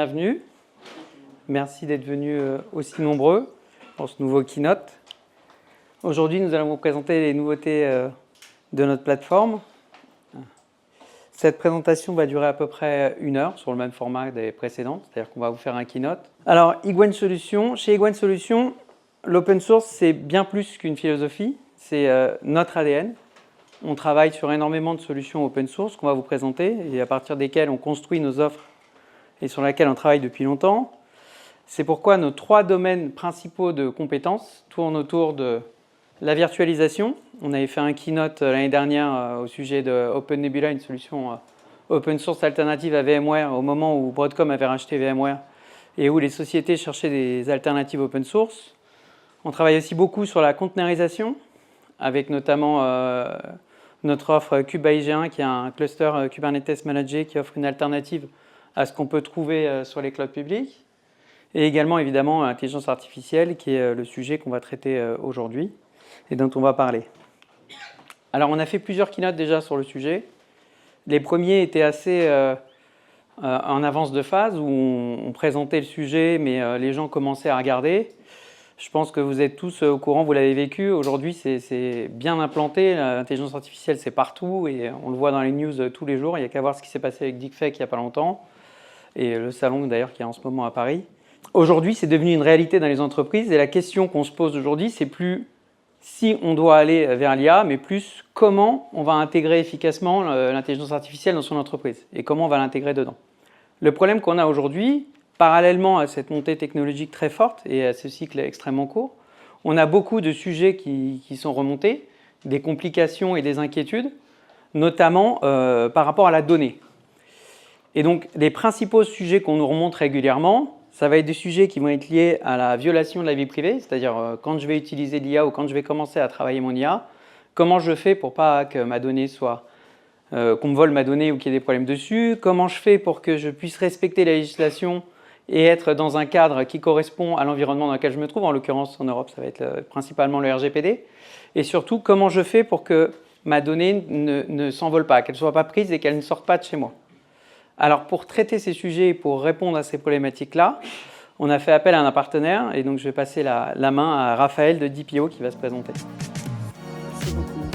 bienvenue. Merci d'être venus aussi nombreux pour ce nouveau keynote. Aujourd'hui, nous allons vous présenter les nouveautés de notre plateforme. Cette présentation va durer à peu près 1 heure sur le même format des précédentes, c'est-à-dire qu'on va vous faire un keynote. Alors, Iguen Solutions, chez Iguen Solutions, l'open source, c'est bien plus qu'une philosophie, c'est notre ADN. On travaille sur énormément de solutions open source qu'on va vous présenter et à partir desquelles on construit nos offres et sur lesquelles on travaille depuis longtemps. C'est pourquoi nos 3 domaines principaux de compétences tournent autour de la virtualisation. On avait fait un keynote l'année dernière au sujet de OpenNebula, une solution open source alternative à VMware au moment où Broadcom avait racheté VMware et où les sociétés cherchaient des alternatives open source. On travaille aussi beaucoup sur la containerisation avec notamment notre offre KubeIG1 qui est un cluster Kubernetes managé qui offre une alternative à ce qu'on peut trouver sur les clouds publics. Et également, évidemment, l'intelligence artificielle, qui est le sujet qu'on va traiter aujourd'hui et dont on va parler. Alors, on a fait plusieurs keynotes déjà sur le sujet. Les premiers étaient assez en avance de phase, où on présentait le sujet, mais les gens commençaient à regarder. Je pense que vous êtes tous au courant, vous l'avez vécu. Aujourd'hui, c'est bien implanté. L'intelligence artificielle, c'est partout et on le voit dans les news tous les jours. Il n'y a qu'à voir ce qui s'est passé avec DeepFake il n'y a pas longtemps et le salon d'ailleurs qui est en ce moment à Paris. Aujourd'hui, c'est devenu une réalité dans les entreprises et la question qu'on se pose aujourd'hui, c'est plus si on doit aller vers l'IA, mais plus comment on va intégrer efficacement l'intelligence artificielle dans son entreprise et comment on va l'intégrer dedans. Le problème qu'on a aujourd'hui, parallèlement à cette montée technologique très forte et à ce cycle extrêmement court, on a beaucoup de sujets qui sont remontés, des complications et des inquiétudes, notamment par rapport à la donnée. Et donc, les principaux sujets qu'on nous remonte régulièrement, ça va être des sujets qui vont être liés à la violation de la vie privée, c'est-à-dire quand je vais utiliser l'IA ou quand je vais commencer à travailler mon IA, comment je fais pour pas que ma donnée soit qu'on me vole ma donnée ou qu'il y ait des problèmes dessus, comment je fais pour que je puisse respecter la législation et être dans un cadre qui correspond à l'environnement dans lequel je me trouve. En l'occurrence, en Europe, ça va être principalement le RGPD. Et surtout, comment je fais pour que ma donnée ne s'envole pas, qu'elle ne soit pas prise et qu'elle ne sorte pas de chez moi. Alors, pour traiter ces sujets et pour répondre à ces problématiques-là, on a fait appel à un partenaire. Et donc, je vais passer la main à Raphaël de DPO qui va se présenter. Merci beaucoup.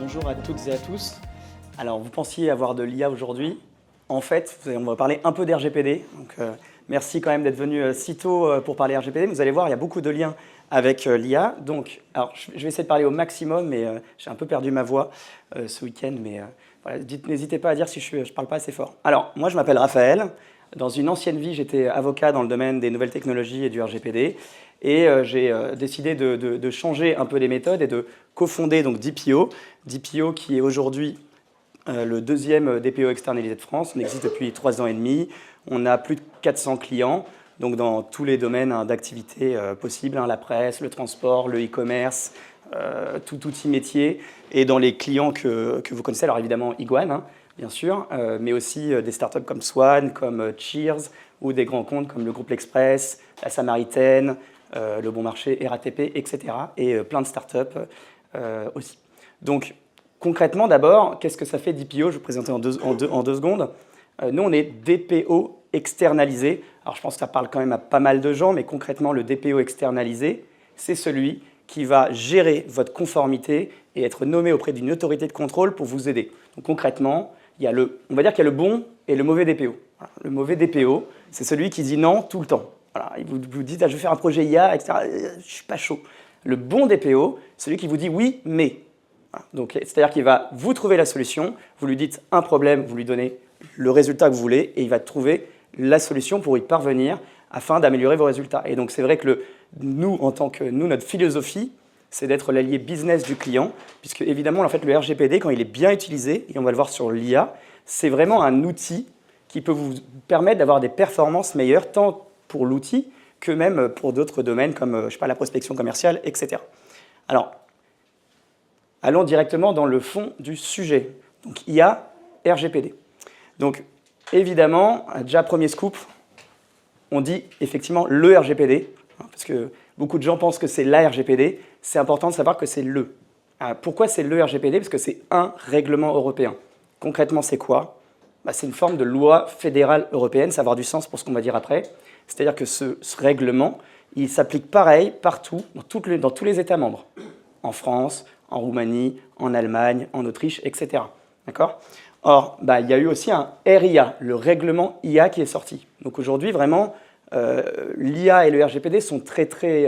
Bonjour à toutes et à tous. Alors, vous pensiez avoir de l'IA aujourd'hui. En fait, on va parler un peu d'RGPD. Donc, merci quand même d'être venu si tôt pour parler RGPD. Vous allez voir, il y a beaucoup de liens avec l'IA. Donc, alors, je vais essayer de parler au maximum, mais j'ai un peu perdu ma voix ce week-end. Mais voilà, n'hésitez pas à dire si je ne parle pas assez fort. Alors, moi, je m'appelle Raphaël. Dans une ancienne vie, j'étais avocat dans le domaine des nouvelles technologies et du RGPD. Et j'ai décidé de changer un peu les méthodes et de cofonder donc DPO. DPO qui est aujourd'hui le 2e DPO externalisé de France. On existe depuis 3 ans et demi. On a plus de 400 clients, donc dans tous les domaines d'activité possibles, la presse, le transport, le e-commerce, tout outil métier. Et dans les clients que vous connaissez, alors évidemment Iguen, bien sûr, mais aussi des startups comme Swan, comme Cheers, ou des grands comptes comme le groupe L'Express, la Samaritaine, le Bon Marché, RATP, etc. Et plein de startups aussi. Donc, concrètement, d'abord, qu'est-ce que ça fait DPO? Je vais vous présenter en deux secondes. Nous, on est DPO externalisé. Alors, je pense que ça parle quand même à pas mal de gens, mais concrètement, le DPO externalisé, c'est celui qui va gérer votre conformité et être nommé auprès d'une autorité de contrôle pour vous aider. Donc, concrètement, on va dire qu'il y a le bon et le mauvais DPO. Voilà. Le mauvais DPO, c'est celui qui dit non tout le temps. Voilà. Vous dites, je vais faire un projet IA, etc. Je ne suis pas chaud. Le bon DPO, c'est celui qui vous dit oui, mais. Donc, c'est-à-dire qu'il va vous trouver la solution, vous lui dites un problème, vous lui donnez le résultat que vous voulez et il va trouver la solution pour y parvenir afin d'améliorer vos résultats. Et donc, c'est vrai que notre philosophie, c'est d'être l'allié business du client, puisque évidemment, en fait, le RGPD, quand il est bien utilisé, et on va le voir sur l'IA, c'est vraiment un outil qui peut vous permettre d'avoir des performances meilleures, tant pour l'outil que même pour d'autres domaines comme, je sais pas, la prospection commerciale, etc. Alors, allons directement dans le fond du sujet. Donc, IA, RGPD. Donc, évidemment, déjà, premier scoop, on dit effectivement le RGPD, parce que beaucoup de gens pensent que c'est la RGPD. C'est important de savoir que c'est le. Pourquoi c'est le RGPD? Parce que c'est un règlement européen. Concrètement, c'est quoi? c'est une forme de loi fédérale européenne, ça va avoir du sens pour ce qu'on va dire après. C'est-à-dire que ce règlement, il s'applique pareil partout, dans tous les États membres. En France, en Roumanie, en Allemagne, en Autriche, etc. D'accord ? Or, il y a eu aussi un RIA, le règlement IA qui est sorti. Donc aujourd'hui, vraiment, l'IA et le RGPD sont très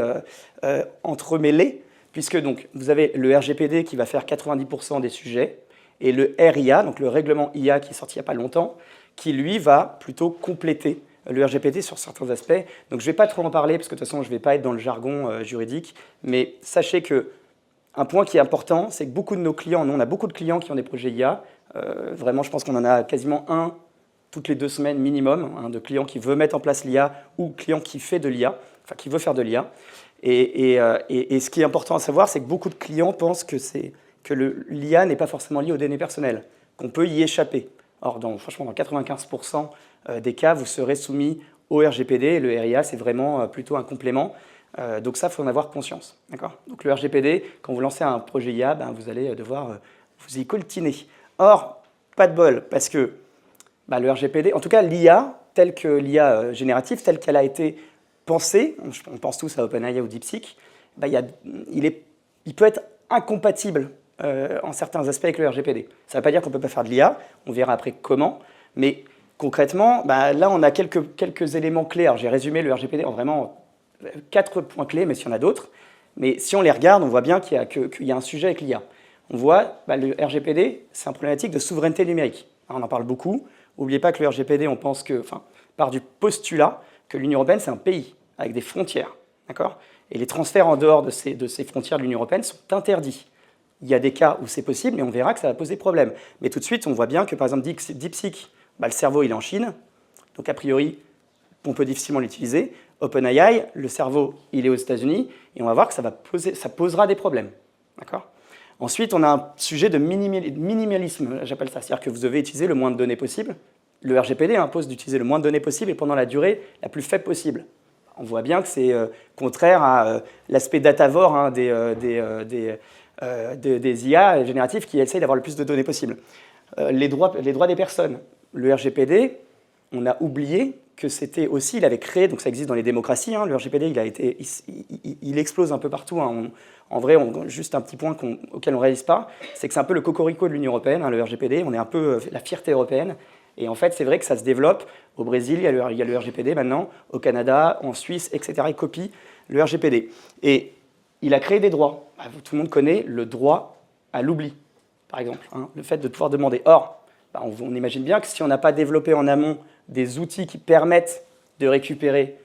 entremêlés, puisque donc, vous avez le RGPD qui va faire 90% des sujets, et le RIA, donc le règlement IA qui est sorti il n'y a pas longtemps, qui lui va plutôt compléter le RGPD sur certains aspects. Donc je ne vais pas trop en parler, parce que de toute façon, je ne vais pas être dans le jargon juridique, mais sachez qu'un point qui est important, c'est que beaucoup de nos clients, nous on a beaucoup de clients qui ont des projets IA, vraiment je pense qu'on en a quasiment un toutes les 2 semaines minimum, de clients qui veut mettre en place l'IA ou client qui fait de l'IA, enfin qui veut faire de l'IA. Et ce qui est important à savoir, c'est que beaucoup de clients pensent que l'IA n'est pas forcément liée aux données personnelles, qu'on peut y échapper. Or, franchement, dans 95% des cas, vous serez soumis au RGPD, et le RIA, c'est vraiment plutôt un complément. Donc ça, il faut en avoir conscience. Donc le RGPD, quand vous lancez un projet IA, vous allez devoir vous y coltiner. Or, pas de bol, parce que le RGPD, en tout cas l'IA, telle que l'IA générative, telle qu'elle a été pensée, on pense tous à OpenAI ou DeepSeek, il peut être incompatible en certains aspects avec le RGPD. Ça ne veut pas dire qu'on ne peut pas faire de l'IA, on verra après comment, mais concrètement, là on a quelques éléments clés. Alors j'ai résumé le RGPD en vraiment 4 points clés, mais s'il y en a d'autres. Mais si on les regarde, on voit bien qu'il y a un sujet avec l'IA. On voit, le RGPD, c'est une problématique de souveraineté numérique. Alors, on en parle beaucoup. N'oubliez pas que le RGPD, on pense part du postulat que l'Union européenne, c'est un pays avec des frontières. D'accord ? Et les transferts en dehors de ces frontières de l'Union européenne sont interdits. Il y a des cas où c'est possible, mais on verra que ça va poser problème. Mais tout de suite, on voit bien que, par exemple, DeepSeek, le cerveau, il est en Chine. Donc, a priori, on peut difficilement l'utiliser. OpenAI, le cerveau, il est aux États-Unis. Et on va voir que ça posera des problèmes. D'accord ? Ensuite, on a un sujet de minimalisme, j'appelle ça. C'est-à-dire que vous devez utiliser le moins de données possible. Le RGPD impose d'utiliser le moins de données possible et pendant la durée la plus faible possible. On voit bien que c'est contraire à l'aspect datavore des IA génératifs qui essayent d'avoir le plus de données possible. Les droits des personnes. Le RGPD, on a oublié que c'était aussi, il avait créé, donc ça existe dans les démocraties, le RGPD, il explose un peu partout. En vrai, juste un petit point auquel on ne réalise pas, c'est que c'est un peu le cocorico de l'Union européenne, le RGPD, on est un peu la fierté européenne. Et en fait, c'est vrai que ça se développe. Au Brésil, il y a le RGPD maintenant, au Canada, en Suisse, etc. Ils copient le RGPD. Et il a créé des droits. Tout le monde connaît le droit à l'oubli, par exemple, le fait de pouvoir demander. Or, on imagine bien que si on n'a pas développé en amont des outils qui permettent de récupérer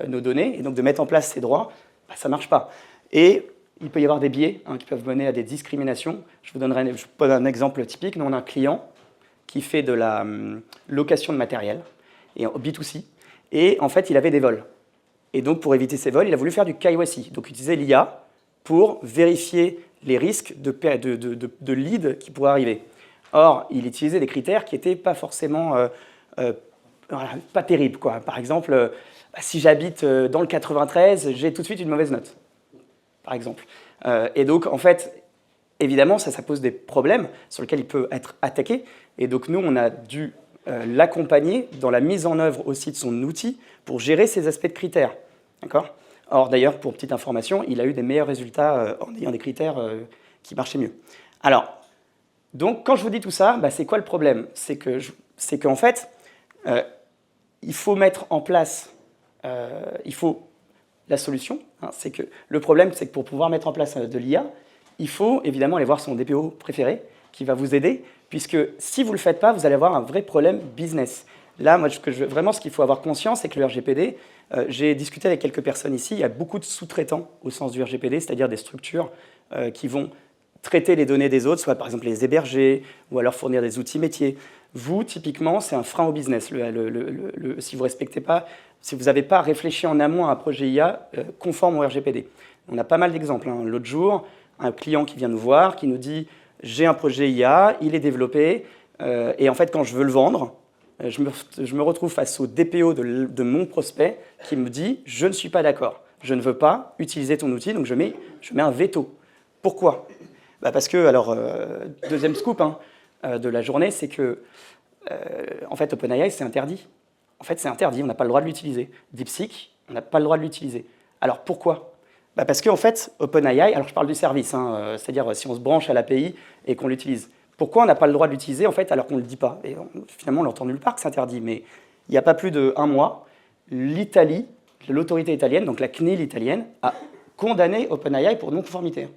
nos données et donc de mettre en place ces droits, ça ne marche pas. Et il peut y avoir des biais qui peuvent mener à des discriminations. Je vous donne un exemple typique. Nous, on a un client qui fait de la location de matériel, et en B2C, et en fait, il avait des vols. Et donc, pour éviter ces vols, il a voulu faire du KYC, donc utiliser l'IA pour vérifier les risques de lead qui pourraient arriver. Or, il utilisait des critères qui n'étaient pas forcément pas terribles, quoi. Par exemple, si j'habite dans le 93, j'ai tout de suite une mauvaise note, par exemple. Et donc, en fait, évidemment, ça pose des problèmes sur lesquels il peut être attaqué. Et donc, nous, on a dû l'accompagner dans la mise en œuvre aussi de son outil pour gérer ces aspects de critères. D'accord ? Or, d'ailleurs, pour petite information, il a eu des meilleurs résultats en ayant des critères qui marchaient mieux. Alors, donc, quand je vous dis tout ça, c'est quoi le problème ? C'est qu'en fait, il faut mettre en place, la solution. C'est que le problème, c'est que pour pouvoir mettre en place de l'IA, il faut évidemment aller voir son DPO préféré qui va vous aider, puisque si vous ne le faites pas, vous allez avoir un vrai problème business. Là, moi, vraiment, ce qu'il faut avoir conscience, c'est que le RGPD, j'ai discuté avec quelques personnes ici, il y a beaucoup de sous-traitants au sens du RGPD, c'est-à-dire des structures qui vont traiter les données des autres, soit par exemple les héberger, ou alors fournir des outils métiers. Vous, typiquement, c'est un frein au business. Si vous respectez pas, si vous n'avez pas réfléchi en amont à un projet IA conforme au RGPD. On a pas mal d'exemples. L'autre jour, un client qui vient nous voir, qui nous dit « j'ai un projet IA, il est développé, et en fait, quand je veux le vendre, je me retrouve face au DPO de mon prospect qui me dit « je ne suis pas d'accord, je ne veux pas utiliser ton outil, donc je mets un veto ». Pourquoi ? Parce que, alors, deuxième scoop de la journée, c'est que en fait, OpenAI, c'est interdit. En fait, c'est interdit, on n'a pas le droit de l'utiliser. DeepSeek, on n'a pas le droit de l'utiliser. Alors, pourquoi? Parce qu'en fait, OpenAI, alors je parle du service, c'est-à-dire si on se branche à l'API et qu'on l'utilise. Pourquoi on n'a pas le droit de l'utiliser, en fait, alors qu'on ne le dit pas? Et finalement, on l'entend nulle part que c'est interdit, mais il n'y a pas plus d'1 mois, l'Italie, l'autorité italienne, donc la CNIL italienne, a condamné OpenAI pour non-conformité.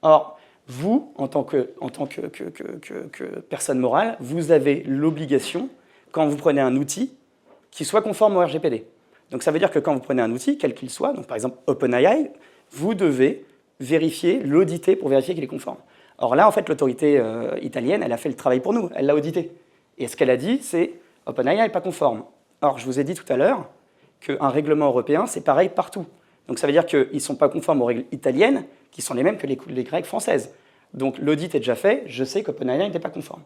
Or, vous, en tant que personne morale, vous avez l'obligation, quand vous prenez un outil, qu'il soit conforme au RGPD. Donc ça veut dire que quand vous prenez un outil, quel qu'il soit, donc par exemple OpenAI, vous devez vérifier, l'auditer pour vérifier qu'il est conforme. Or là, en fait, l'autorité italienne, elle a fait le travail pour nous, elle l'a audité. Et ce qu'elle a dit, c'est OpenAI n'est pas conforme. Or, je vous ai dit tout à l'heure qu'un règlement européen, c'est pareil partout. Donc ça veut dire qu'ils ne sont pas conformes aux règles italiennes, qui sont les mêmes que les règles françaises. Donc l'audit est déjà fait, je sais qu'OpenAI n'était pas conforme.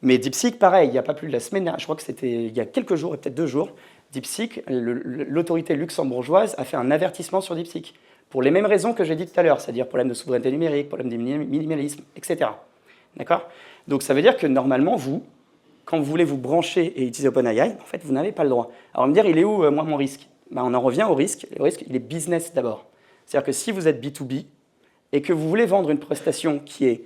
Mais DeepSeek, pareil, il n'y a pas plus de la semaine dernière, je crois que c'était il y a quelques jours, peut-être 2 jours, DeepSeek, l'autorité luxembourgeoise a fait un avertissement sur DeepSeek, pour les mêmes raisons que j'ai dit tout à l'heure, c'est-à-dire problème de souveraineté numérique, problème de minimalisme, etc. D'accord? Donc ça veut dire que normalement, vous, quand vous voulez vous brancher et utiliser OpenAI, en fait, vous n'avez pas le droit. Alors, me dire, il est où, moi, mon risque? On en revient au risque. Le risque, il est business d'abord. C'est-à-dire que si vous êtes B2B et que vous voulez vendre une prestation qui est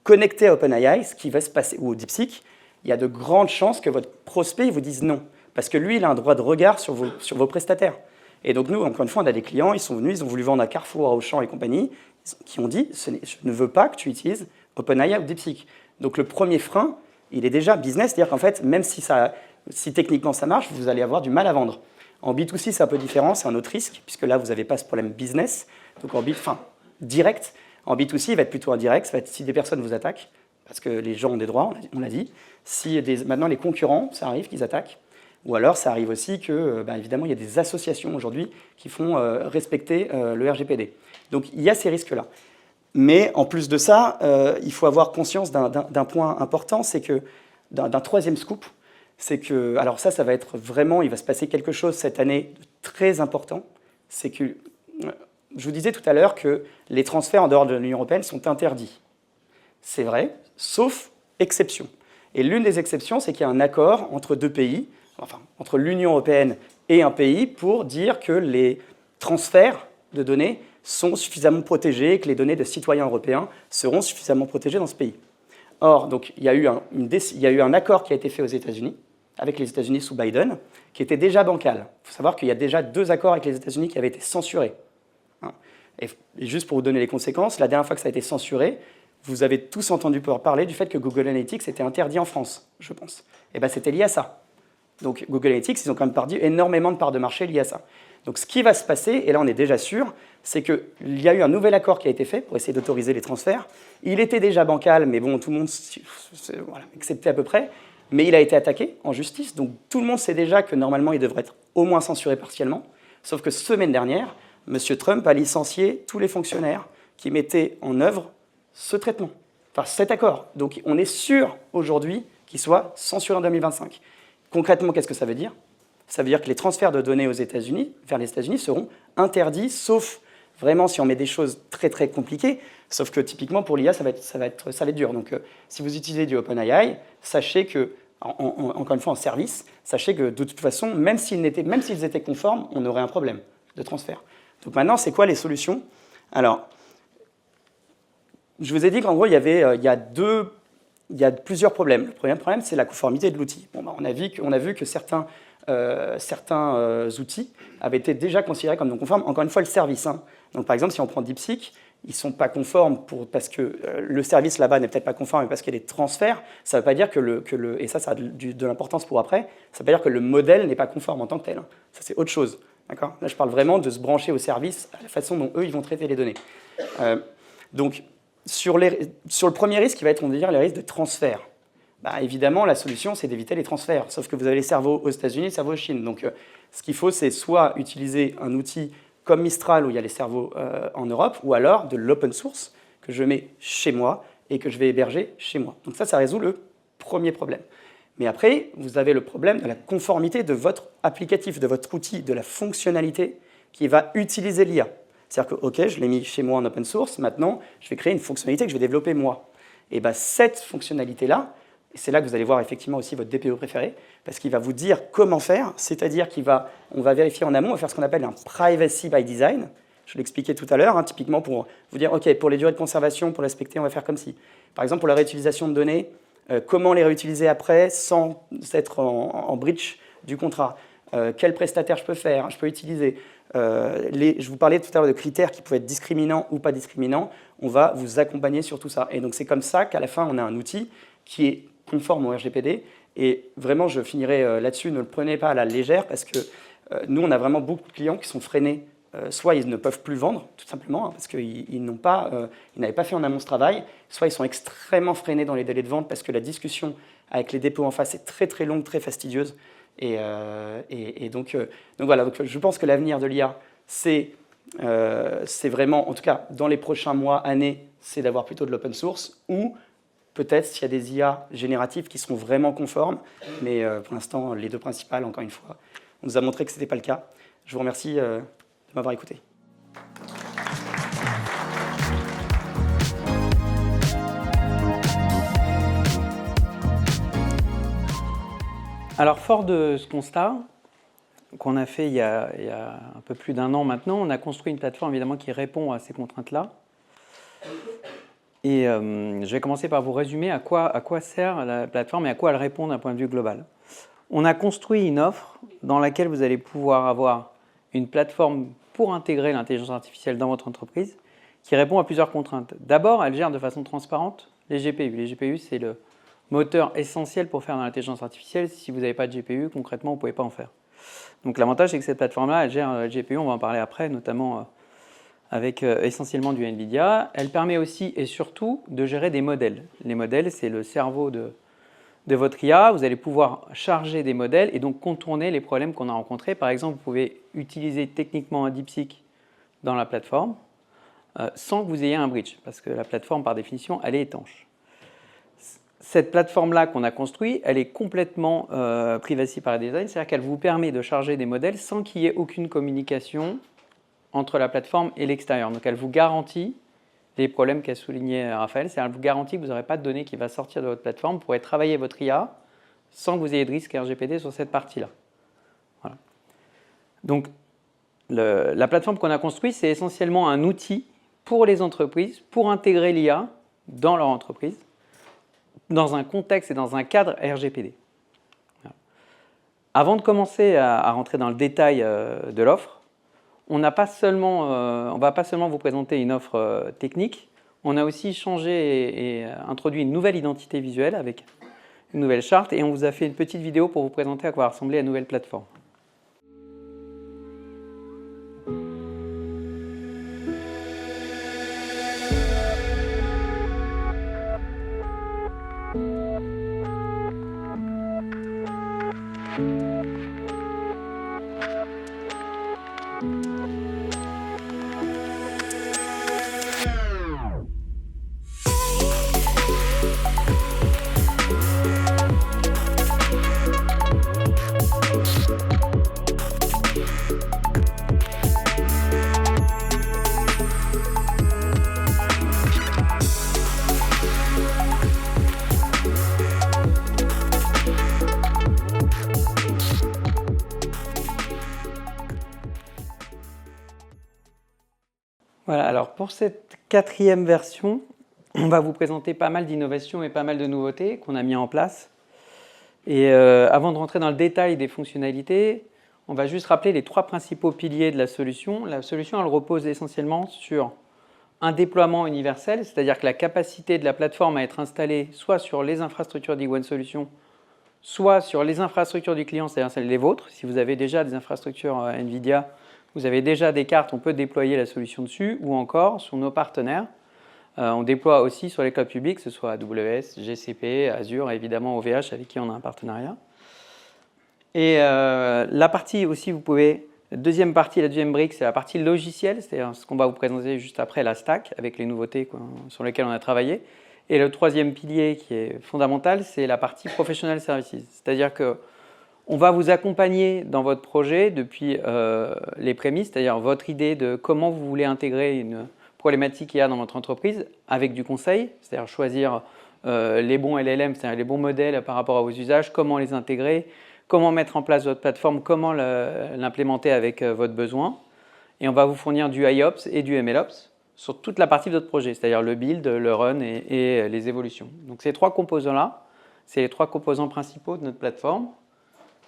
connectée à OpenAI, ce qui va se passer, ou au DeepSeek, il y a de grandes chances que votre prospect vous dise non. Parce que lui, il a un droit de regard sur vos prestataires. Et donc, nous, encore une fois, on a des clients, ils sont venus, ils ont voulu vendre à Carrefour, à Auchan et compagnie, qui ont dit, je ne veux pas que tu utilises OpenAI ou DeepSeek. Donc, le premier frein, il est déjà business, c'est-à-dire qu'en fait, même si techniquement ça marche, vous allez avoir du mal à vendre. En B2C, c'est un peu différent, c'est un autre risque, puisque là, vous n'avez pas ce problème business, donc direct. En B2C, il va être plutôt indirect, ça va être si des personnes vous attaquent, parce que les gens ont des droits, on l'a dit. Si maintenant les concurrents, ça arrive qu'ils attaquent, ou alors ça arrive aussi que, évidemment, il y a des associations aujourd'hui qui font respecter le RGPD. Donc il y a ces risques-là. Mais en plus de ça, il faut avoir conscience d'un point important, c'est que, d'un troisième scoop, c'est que, alors ça va être vraiment, il va se passer quelque chose cette année de très important, c'est que, je vous disais tout à l'heure que les transferts en dehors de l'Union européenne sont interdits. C'est vrai, sauf exception. Et l'une des exceptions, c'est qu'il y a un accord entre 2 pays, enfin, entre l'Union européenne et un pays, pour dire que les transferts de données sont suffisamment protégés, que les données de citoyens européens seront suffisamment protégées dans ce pays. Or, donc, il y a eu un accord qui a été fait aux États-Unis, avec les États-Unis sous Biden, qui était déjà bancal. Il faut savoir qu'il y a déjà 2 accords avec les États-Unis qui avaient été censurés. Et juste pour vous donner les conséquences, la dernière fois que ça a été censuré, vous avez tous entendu parler du fait que Google Analytics était interdit en France, je pense. Et bien, c'était lié à ça. Donc, Google Analytics, ils ont quand même perdu énormément de parts de marché liées à ça. Donc, ce qui va se passer, et là, on est déjà sûr, c'est qu'il y a eu un nouvel accord qui a été fait pour essayer d'autoriser les transferts. Il était déjà bancal, mais bon, tout le monde acceptait à peu près. Mais il a été attaqué en justice. Donc, tout le monde sait déjà que normalement, il devrait être au moins censuré partiellement. Sauf que semaine dernière, M. Trump a licencié tous les fonctionnaires qui mettaient en œuvre ce traitement, enfin cet accord. Donc on est sûr aujourd'hui qu'il soit censuré en 2025. Concrètement, qu'est-ce que ça veut dire? Ça veut dire que les transferts de données aux États-Unis, vers les États-Unis, seront interdits, sauf vraiment si on met des choses très très compliquées. Sauf que typiquement pour l'IA, ça va être dur. Donc si vous utilisez du OpenAI, sachez que, encore une fois en service, sachez que de toute façon, même s'ils étaient conformes, on aurait un problème de transfert. Donc maintenant, c'est quoi les solutions? Alors, je vous ai dit qu'en gros, il y a plusieurs problèmes. Le premier problème, c'est la conformité de l'outil. Bon, on a vu que certains outils avaient été déjà considérés comme non conformes. Encore une fois, le service. Donc, par exemple, si on prend DeepSeek, ils ne sont pas conformes parce que le service là-bas n'est peut-être pas conforme, mais parce qu'il y a des transferts. Ça ne veut pas dire et ça a de l'importance pour après, ça ne veut pas dire que le modèle n'est pas conforme en tant que tel. Ça, c'est autre chose. D'accord? Là, je parle vraiment de se brancher au service, à la façon dont eux, ils vont traiter les données. Donc, sur le premier risque, qui va être, on va dire, les risques de transfert. Évidemment, la solution, c'est d'éviter les transferts. Sauf que vous avez les cerveaux aux États-Unis, les cerveaux en Chine. Donc, ce qu'il faut, c'est soit utiliser un outil comme Mistral, où il y a les cerveaux en Europe, ou alors de l'open source, que je mets chez moi et que je vais héberger chez moi. Donc ça résout le premier problème. Mais après, vous avez le problème de la conformité de votre applicatif, de votre outil, de la fonctionnalité qui va utiliser l'IA. C'est-à-dire que, OK, je l'ai mis chez moi en open source, maintenant, je vais créer une fonctionnalité que je vais développer moi. Et cette fonctionnalité-là, Et c'est là que vous allez voir effectivement aussi votre DPO préféré, parce qu'il va vous dire comment faire, c'est-à-dire on va vérifier en amont, on va faire ce qu'on appelle un privacy by design. Je l'expliquais tout à l'heure, typiquement pour vous dire, OK, pour les durées de conservation, pour respecter, on va faire comme ci. Par exemple, pour la réutilisation de données, comment les réutiliser après sans être en breach du contrat. Quel prestataire je peux faire, je peux utiliser. Je vous parlais tout à l'heure de critères qui pouvaient être discriminants ou pas discriminants. On va vous accompagner sur tout ça. Et donc, c'est comme ça qu'à la fin, on a un outil qui est conforme au RGPD. Et vraiment, je finirai là-dessus, ne le prenez pas à la légère, parce que nous, on a vraiment beaucoup de clients qui sont freinés. Soit ils ne peuvent plus vendre, tout simplement, parce qu'ils n'avaient pas fait en amont ce travail, soit ils sont extrêmement freinés dans les délais de vente, parce que la discussion avec les dépôts en face est très très longue, très fastidieuse. Et donc voilà, donc je pense que l'avenir de l'IA, c'est vraiment, en tout cas dans les prochains mois, années, c'est d'avoir plutôt de l'open source, ou peut-être s'il y a des IA génératives qui seront vraiment conformes, mais pour l'instant, les deux principales, encore une fois, on nous a montré que ce n'était pas le cas. Je vous remercie de m'avoir écouté. Alors, fort de ce constat qu'on a fait il y a un peu plus d'1 an maintenant, on a construit une plateforme évidemment qui répond à ces contraintes-là. Et je vais commencer par vous résumer à quoi sert la plateforme et à quoi elle répond d'un point de vue global. On a construit une offre dans laquelle vous allez pouvoir avoir une plateforme pour intégrer l'intelligence artificielle dans votre entreprise qui répond à plusieurs contraintes. D'abord, elle gère de façon transparente les GPU. Les GPU, c'est le moteur essentiel pour faire de l'intelligence artificielle. Si vous n'avez pas de GPU, concrètement, vous ne pouvez pas en faire. Donc l'avantage, c'est que cette plateforme-là, elle gère le GPU, on va en parler après, notamment avec essentiellement du NVIDIA. Elle permet aussi et surtout de gérer des modèles. Les modèles, c'est le cerveau de votre IA. Vous allez pouvoir charger des modèles et donc contourner les problèmes qu'on a rencontrés. Par exemple, vous pouvez utiliser techniquement un DeepSeek dans la plateforme sans que vous ayez un bridge, parce que la plateforme, par définition, elle est étanche. Cette plateforme-là qu'on a construite, elle est complètement privacy par design, c'est-à-dire qu'elle vous permet de charger des modèles sans qu'il y ait aucune communication entre la plateforme et l'extérieur. Donc elle vous garantit les problèmes qu'a souligné Raphaël, c'est-à-dire qu'elle vous garantit que vous n'aurez pas de données qui va sortir de votre plateforme, vous pourrez travailler votre IA sans que vous ayez de risque RGPD sur cette partie-là. Voilà. Donc la plateforme qu'on a construite, c'est essentiellement un outil pour les entreprises, pour intégrer l'IA dans leur entreprise, dans un contexte et dans un cadre RGPD. Voilà. Avant de commencer à rentrer dans le détail de l'offre, on va pas seulement vous présenter une offre technique, on a aussi changé et introduit une nouvelle identité visuelle avec une nouvelle charte et on vous a fait une petite vidéo pour vous présenter à quoi ressemblait la nouvelle plateforme. Voilà, alors pour cette 4e version, on va vous présenter pas mal d'innovations et pas mal de nouveautés qu'on a mis en place. Et avant de rentrer dans le détail des fonctionnalités, on va juste rappeler les 3 principaux piliers de la solution. La solution, elle repose essentiellement sur un déploiement universel, c'est-à-dire que la capacité de la plateforme à être installée soit sur les infrastructures d'E1 Solutions, soit sur les infrastructures du client, c'est-à-dire celles des vôtres. Si vous avez déjà des infrastructures NVIDIA, vous avez déjà des cartes, on peut déployer la solution dessus, ou encore sur nos partenaires. On déploie aussi sur les clouds publics, que ce soit AWS, GCP, Azure, et évidemment OVH avec qui on a un partenariat. Et la partie aussi, vous pouvez, la deuxième brique, c'est la partie logicielle, c'est-à-dire ce qu'on va vous présenter juste après, la stack, avec les nouveautés sur lesquelles on a travaillé. Et le 3e pilier qui est fondamental, c'est la partie professional services, c'est-à-dire que on va vous accompagner dans votre projet depuis les prémices, c'est-à-dire votre idée de comment vous voulez intégrer une problématique IA dans votre entreprise avec du conseil, c'est-à-dire choisir les bons LLM, c'est-à-dire les bons modèles par rapport à vos usages, comment les intégrer, comment mettre en place votre plateforme, comment l'implémenter avec votre besoin. Et on va vous fournir du IOPS et du MLOps sur toute la partie de votre projet, c'est-à-dire le build, le run et les évolutions. Donc ces trois composants-là, c'est les trois composants principaux de notre plateforme.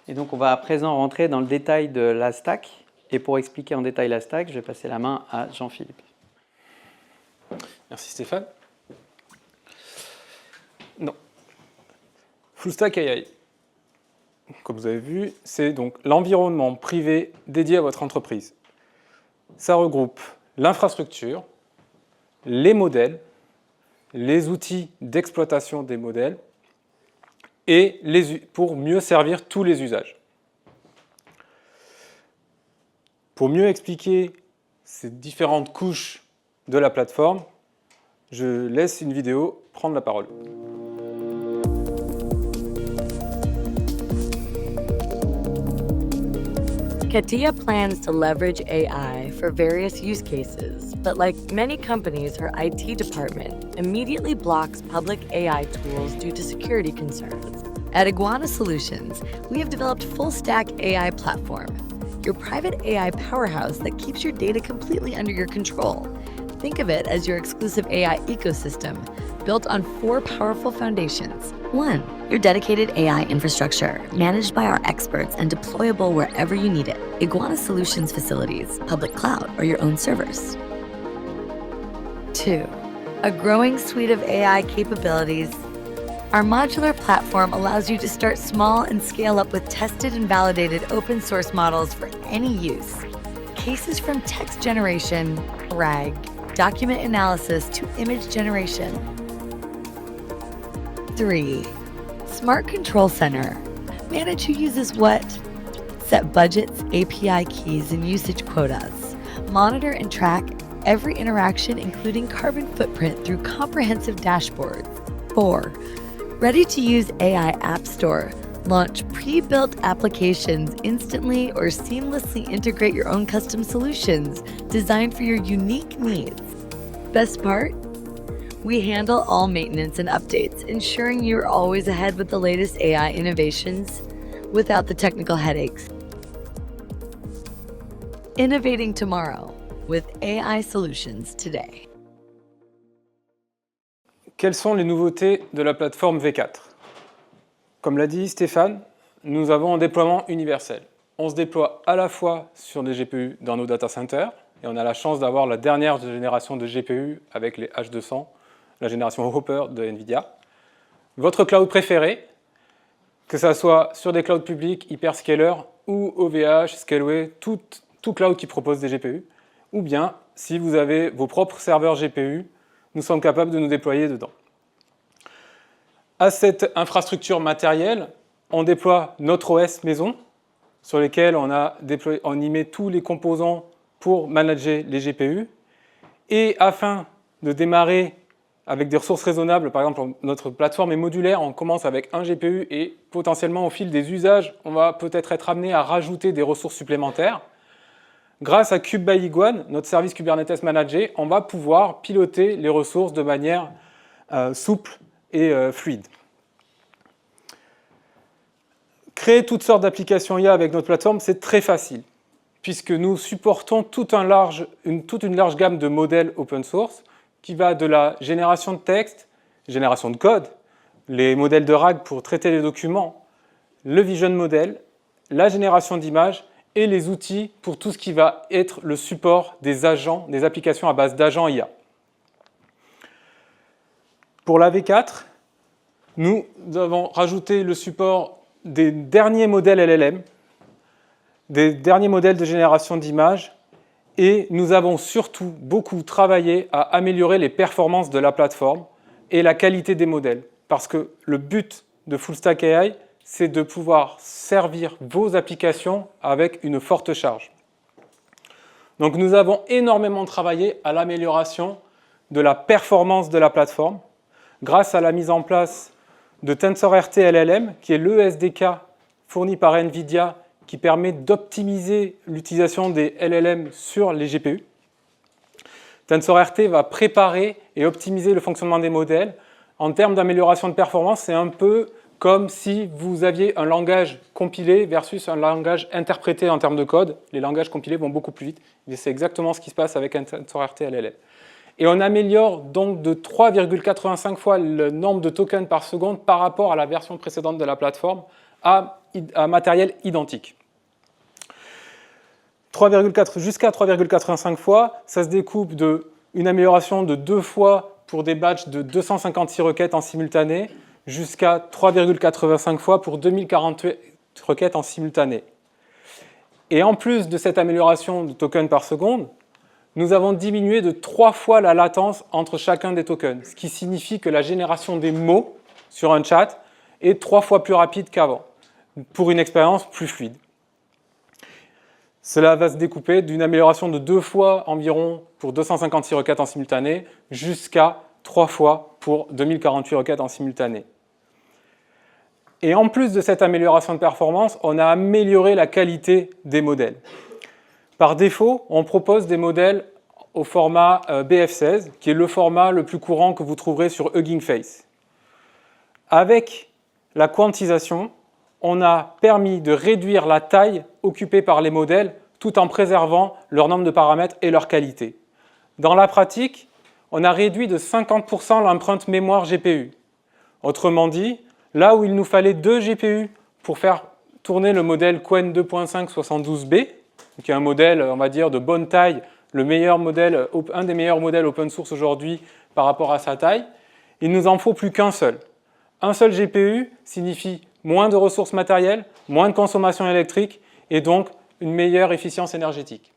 Et donc on va à présent rentrer dans le détail de la stack. Et pour expliquer en détail la stack, je vais passer la main à Jean-Philippe. Merci Stéphane. Non. Fullstack AI, comme vous avez vu, c'est donc l'environnement privé dédié à votre entreprise. Ça regroupe l'infrastructure, les modèles, les outils d'exploitation des modèles et pour mieux servir tous les usages. Pour mieux expliquer ces différentes couches de la plateforme, je laisse une vidéo prendre la parole. CATIA plans to leverage AI for various use cases, but like many companies, her IT department immediately blocks public AI tools due to security concerns. At Iguana Solutions, we have developed full-stack AI platform, your private AI powerhouse that keeps your data completely under your control. Think of it as your exclusive AI ecosystem, built on 4 powerful foundations. 1. Your dedicated AI infrastructure, managed by our experts and deployable wherever you need it. Iguana Solutions facilities, public cloud, or your own servers. 2. A growing suite of AI capabilities. Our modular platform allows you to start small and scale up with tested and validated open source models for any use. Cases from text generation, RAG, document analysis to image generation. 3. Smart Control Center. Manage who uses what. Set budgets, API keys, and usage quotas. Monitor and track every interaction, including carbon footprint, through comprehensive dashboards. 4. Ready-to-use AI App Store. Launch pre-built applications instantly or seamlessly integrate your own custom solutions designed for your unique needs. Best part? We handle all maintenance and updates, ensuring you're always ahead with the latest AI innovations without the technical headaches. Innovating tomorrow with AI solutions today. Quelles sont les nouveautés de la plateforme V4? Comme l'a dit Stéphane, nous avons un déploiement universel. On se déploie à la fois sur des GPU dans nos data centers, et on a la chance d'avoir la dernière génération de GPU avec les H200, la génération Hopper de NVIDIA. Votre cloud préféré, que ce soit sur des clouds publics, hyperscaler ou OVH, Scaleway, tout cloud qui propose des GPU, ou bien, si vous avez vos propres serveurs GPU, nous sommes capables de nous déployer dedans. À cette infrastructure matérielle, on déploie notre OS maison, sur lesquels on y met tous les composants pour manager les GPU. Et afin de démarrer avec des ressources raisonnables, par exemple, notre plateforme est modulaire, on commence avec un GPU et potentiellement au fil des usages, on va peut-être être amené à rajouter des ressources supplémentaires. Grâce à Kube by Iguana, notre service Kubernetes Manager, on va pouvoir piloter les ressources de manière souple et fluide. Créer toutes sortes d'applications IA avec notre plateforme, c'est très facile, puisque nous supportons toute une large gamme de modèles open source, qui va de la génération de texte, génération de code, les modèles de RAG pour traiter les documents, le vision model, la génération d'images et les outils pour tout ce qui va être le support des agents, des applications à base d'agents IA. Pour la V4, nous avons rajouté le support des derniers modèles LLM, des derniers modèles de génération d'images, et nous avons surtout beaucoup travaillé à améliorer les performances de la plateforme et la qualité des modèles. Parce que le but de Fullstack AI, c'est de pouvoir servir vos applications avec une forte charge. Donc nous avons énormément travaillé à l'amélioration de la performance de la plateforme grâce à la mise en place de TensorRT LLM, qui est le SDK fourni par NVIDIA qui permet d'optimiser l'utilisation des LLM sur les GPU. TensorRT va préparer et optimiser le fonctionnement des modèles En termes d'amélioration de performance, c'est un peu comme si vous aviez un langage compilé versus un langage interprété en termes de code. Les langages compilés vont beaucoup plus vite. Et c'est exactement ce qui se passe avec un TensorRT LLM. Et on améliore donc de 3,85 fois le nombre de tokens par seconde par rapport à la version précédente de la plateforme à matériel identique. Jusqu'à 3,85 fois, ça se découpe d'une amélioration de 2 fois pour des batchs de 256 requêtes en simultané, jusqu'à 3,85 fois pour 2048 requêtes en simultané. Et en plus de cette amélioration de tokens par seconde, nous avons diminué de 3 fois la latence entre chacun des tokens, ce qui signifie que la génération des mots sur un chat est 3 fois plus rapide qu'avant, pour une expérience plus fluide. Cela va se découper d'une amélioration de 2 fois environ pour 256 requêtes en simultané, jusqu'à 3 fois pour 2048 requêtes en simultané. Et en plus de cette amélioration de performance, on a amélioré la qualité des modèles. Par défaut, on propose des modèles au format BF16, qui est le format le plus courant que vous trouverez sur Hugging Face. Avec la quantisation, on a permis de réduire la taille occupée par les modèles tout en préservant leur nombre de paramètres et leur qualité. Dans la pratique, on a réduit de 50% l'empreinte mémoire GPU. Autrement dit, là où il nous fallait 2 GPU pour faire tourner le modèle Qwen 2.5 72B, qui est un modèle, on va dire, de bonne taille, un des meilleurs modèles open source aujourd'hui par rapport à sa taille, il ne nous en faut plus qu'un seul. Un seul GPU signifie moins de ressources matérielles, moins de consommation électrique et donc une meilleure efficience énergétique.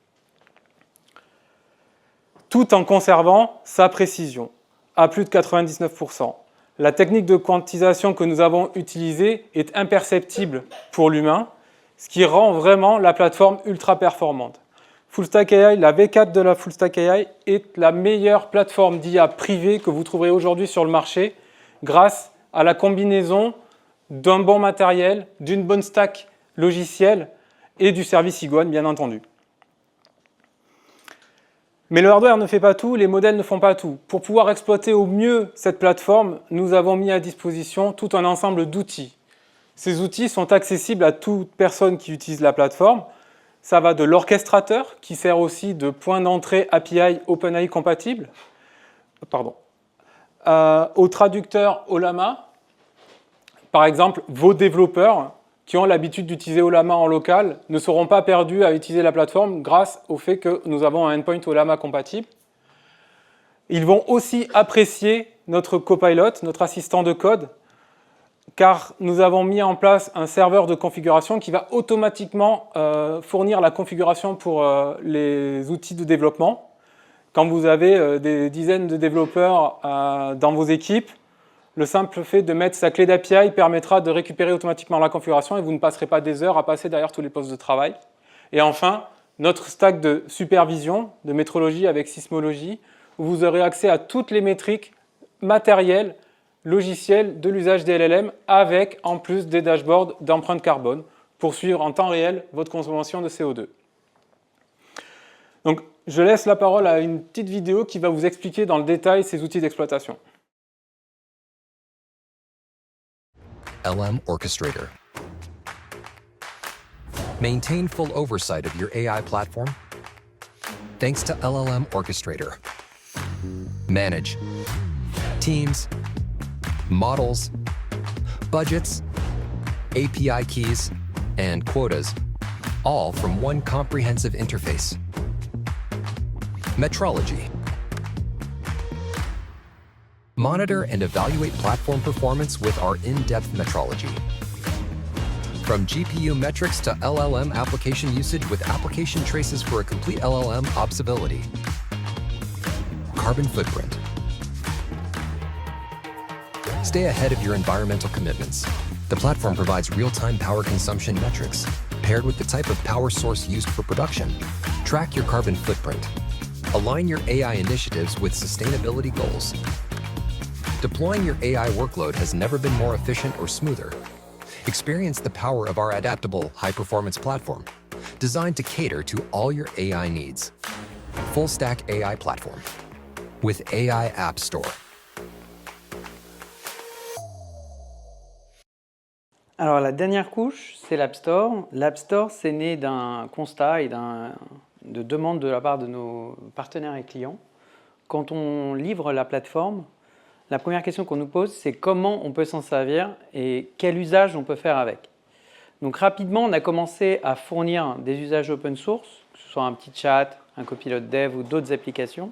Tout en conservant sa précision à plus de 99%. La technique de quantisation que nous avons utilisée est imperceptible pour l'humain, ce qui rend vraiment la plateforme ultra performante. FullStack AI, la V4 de la FullStack AI est la meilleure plateforme d'IA privée que vous trouverez aujourd'hui sur le marché grâce à la combinaison d'un bon matériel, d'une bonne stack logicielle et du service Iguane, bien entendu. Mais le hardware ne fait pas tout, les modèles ne font pas tout. Pour pouvoir exploiter au mieux cette plateforme, nous avons mis à disposition tout un ensemble d'outils. Ces outils sont accessibles à toute personne qui utilise la plateforme. Ça va de l'orchestrateur, qui sert aussi de point d'entrée API OpenAI compatible, au traducteur Ollama. Par exemple, vos développeurs qui ont l'habitude d'utiliser Ollama en local ne seront pas perdus à utiliser la plateforme grâce au fait que nous avons un endpoint Ollama compatible. Ils vont aussi apprécier notre copilot, notre assistant de code, car nous avons mis en place un serveur de configuration qui va automatiquement fournir la configuration pour les outils de développement. Quand vous avez des dizaines de développeurs dans vos équipes, le simple fait de mettre sa clé d'API permettra de récupérer automatiquement la configuration et vous ne passerez pas des heures à passer derrière tous les postes de travail. Et enfin, notre stack de supervision, de métrologie avec sismologie, où vous aurez accès à toutes les métriques matérielles, logicielles de l'usage des LLM avec en plus des dashboards d'empreinte carbone pour suivre en temps réel votre consommation de CO2. Donc, je laisse la parole à une petite vidéo qui va vous expliquer dans le détail ces outils d'exploitation. LM Orchestrator. Maintain full oversight of your AI platform thanks to LLM Orchestrator. Manage teams, models, budgets, API keys, and quotas, all from one comprehensive interface. Metrology. Monitor and evaluate platform performance with our in-depth metrology. From GPU metrics to LLM application usage with application traces for a complete LLM observability. Carbon footprint. Stay ahead of your environmental commitments. The platform provides real-time power consumption metrics paired with the type of power source used for production. Track your carbon footprint. Align your AI initiatives with sustainability goals. Deploying your AI workload has never been more efficient or smoother. Experience the power of our adaptable, high-performance platform, designed to cater to all your AI needs. Full-stack AI platform with AI App Store. Alors la dernière couche, c'est l'App Store. L'App Store, c'est né d'un constat et de demande de la part de nos partenaires et clients. Quand on livre la plateforme, la première question qu'on nous pose, c'est comment on peut s'en servir et quel usage on peut faire avec. Donc rapidement, on a commencé à fournir des usages open source, que ce soit un petit chat, un copilote dev ou d'autres applications.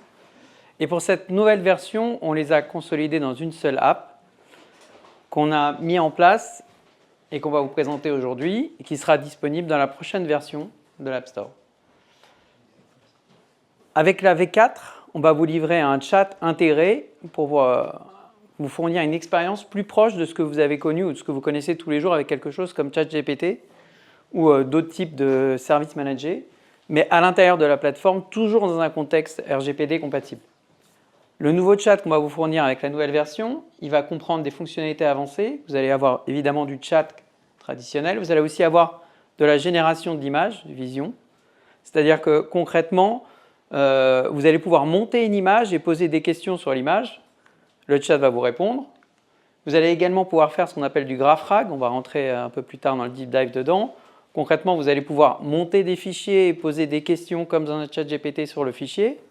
Et pour cette nouvelle version, on les a consolidés dans une seule app qu'on a mis en place et qu'on va vous présenter aujourd'hui et qui sera disponible dans la prochaine version de l'App Store. Avec la V4, on va vous livrer un chat intégré pour vous fournir une expérience plus proche de ce que vous avez connu ou de ce que vous connaissez tous les jours avec quelque chose comme ChatGPT ou d'autres types de services managés, mais à l'intérieur de la plateforme, toujours dans un contexte RGPD compatible. Le nouveau chat qu'on va vous fournir avec la nouvelle version, il va comprendre des fonctionnalités avancées. Vous allez avoir évidemment du chat traditionnel. Vous allez aussi avoir de la génération d'images, de vision. C'est-à-dire que concrètement, vous allez pouvoir monter une image et poser des questions sur l'image. Le chat va vous répondre. Vous allez également pouvoir faire ce qu'on appelle du graph rag. On va rentrer un peu plus tard dans le deep dive dedans. Concrètement, vous allez pouvoir monter des fichiers et poser des questions comme dans un chat GPT sur le fichier.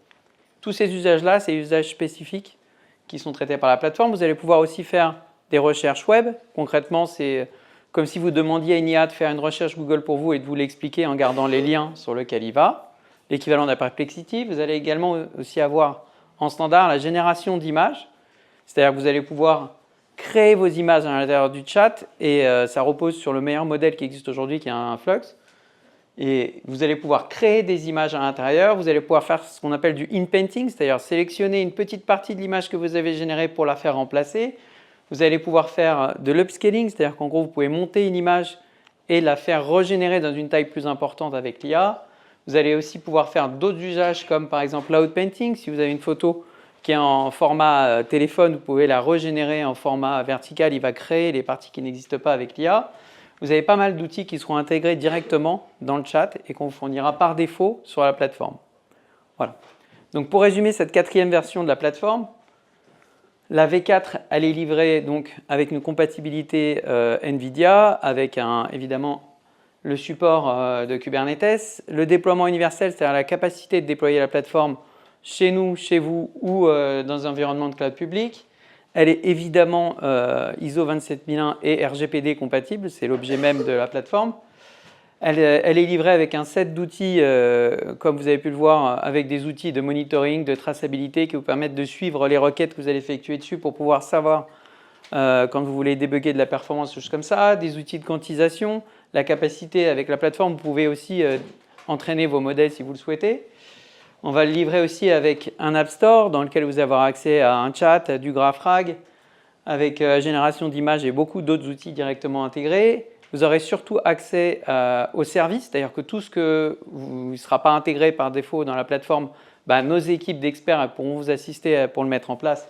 Tous ces usages-là, c'est des usages spécifiques qui sont traités par la plateforme. Vous allez pouvoir aussi faire des recherches web. Concrètement, c'est comme si vous demandiez à une IA de faire une recherche Google pour vous et de vous l'expliquer en gardant les liens sur lesquels il va. L'équivalent de la Perplexity. Vous allez également aussi avoir en standard la génération d'images. C'est-à-dire que vous allez pouvoir créer vos images à l'intérieur du chat et ça repose sur le meilleur modèle qui existe aujourd'hui, qui est un Flux. Et vous allez pouvoir créer des images à l'intérieur, vous allez pouvoir faire ce qu'on appelle du in-painting, c'est-à-dire sélectionner une petite partie de l'image que vous avez générée pour la faire remplacer. Vous allez pouvoir faire de l'upscaling, c'est-à-dire qu'en gros, vous pouvez monter une image et la faire régénérer dans une taille plus importante avec l'IA. Vous allez aussi pouvoir faire d'autres usages comme par exemple l'outpainting. Si vous avez une photo qui est en format téléphone, vous pouvez la régénérer en format vertical, il va créer les parties qui n'existent pas avec l'IA. Vous avez pas mal d'outils qui seront intégrés directement dans le chat et qu'on vous fournira par défaut sur la plateforme. Voilà. Donc pour résumer cette 4e version de la plateforme, la V4, elle est livrée donc avec une compatibilité NVIDIA, avec évidemment le support de Kubernetes, le déploiement universel, c'est-à-dire la capacité de déployer la plateforme chez nous, chez vous ou dans un environnement de cloud public. Elle est évidemment ISO 27001 et RGPD compatible, c'est l'objet même de la plateforme. Elle est livrée avec un set d'outils, comme vous avez pu le voir, avec des outils de monitoring, de traçabilité qui vous permettent de suivre les requêtes que vous allez effectuer dessus pour pouvoir savoir quand vous voulez débugger de la performance, choses comme ça, des outils de quantisation, la capacité avec la plateforme, vous pouvez aussi entraîner vos modèles si vous le souhaitez. On va le livrer aussi avec un App Store dans lequel vous allez avoir accès à un chat, à du graph rag, avec génération d'images et beaucoup d'autres outils directement intégrés. Vous aurez surtout accès aux services, c'est-à-dire que tout ce que ne sera pas intégré par défaut dans la plateforme, nos équipes d'experts pourront vous assister pour le mettre en place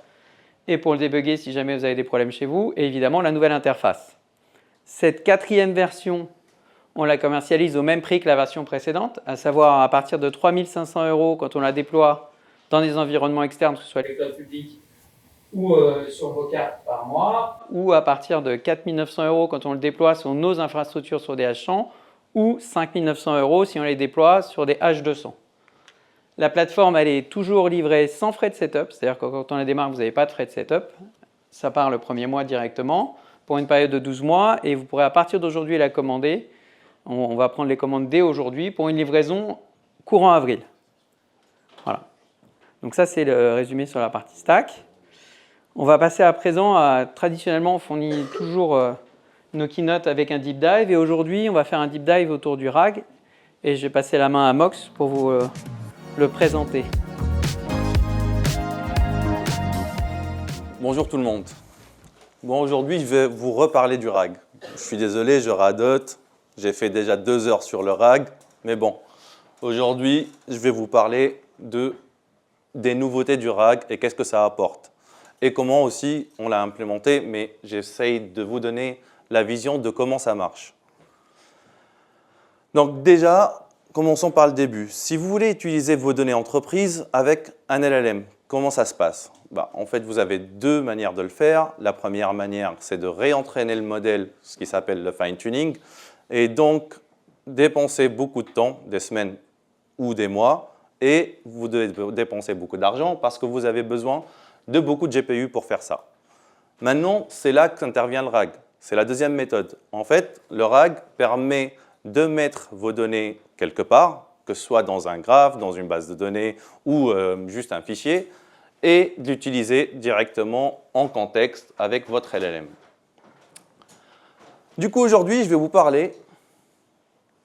et pour le débugger si jamais vous avez des problèmes chez vous. Et évidemment, la nouvelle interface. Cette 4e version, on la commercialise au même prix que la version précédente, à savoir à partir de 3 500 € quand on la déploie dans des environnements externes, que ce soit les clouds publics ou sur vos cartes par mois, ou à partir de 4 900 € quand on le déploie sur nos infrastructures sur des H100, ou 5 900 € si on les déploie sur des H200. La plateforme, elle est toujours livrée sans frais de setup, c'est-à-dire que quand on la démarre, vous n'avez pas de frais de setup. Ça part le premier mois directement pour une période de 12 mois et vous pourrez à partir d'aujourd'hui la commander. On va prendre les commandes dès aujourd'hui pour une livraison courant avril. Voilà. Donc ça, c'est le résumé sur la partie stack. On va passer à présent à, traditionnellement, on fournit toujours nos keynotes avec un deep dive. Et aujourd'hui, on va faire un deep dive autour du RAG. Et je vais passer la main à Mox pour vous le présenter. Bonjour tout le monde. Bon, aujourd'hui, je vais vous reparler du RAG. Je suis désolé, je radote. J'ai fait déjà 2 heures sur le RAG, mais bon, aujourd'hui, je vais vous parler des nouveautés du RAG et qu'est-ce que ça apporte. Et comment aussi on l'a implémenté, mais j'essaye de vous donner la vision de comment ça marche. Donc déjà, commençons par le début. Si vous voulez utiliser vos données entreprises avec un LLM, comment ça se passe? En fait, vous avez deux manières de le faire. La première manière, c'est de réentraîner le modèle, ce qui s'appelle le fine-tuning, et donc dépenser beaucoup de temps, des semaines ou des mois, et vous devez dépenser beaucoup d'argent parce que vous avez besoin de beaucoup de GPU pour faire ça. Maintenant, c'est là qu'intervient le RAG. C'est la deuxième méthode. En fait, le RAG permet de mettre vos données quelque part, que ce soit dans un graphe, dans une base de données ou juste un fichier, et d'utiliser directement en contexte avec votre LLM. Du coup, aujourd'hui, je vais vous parler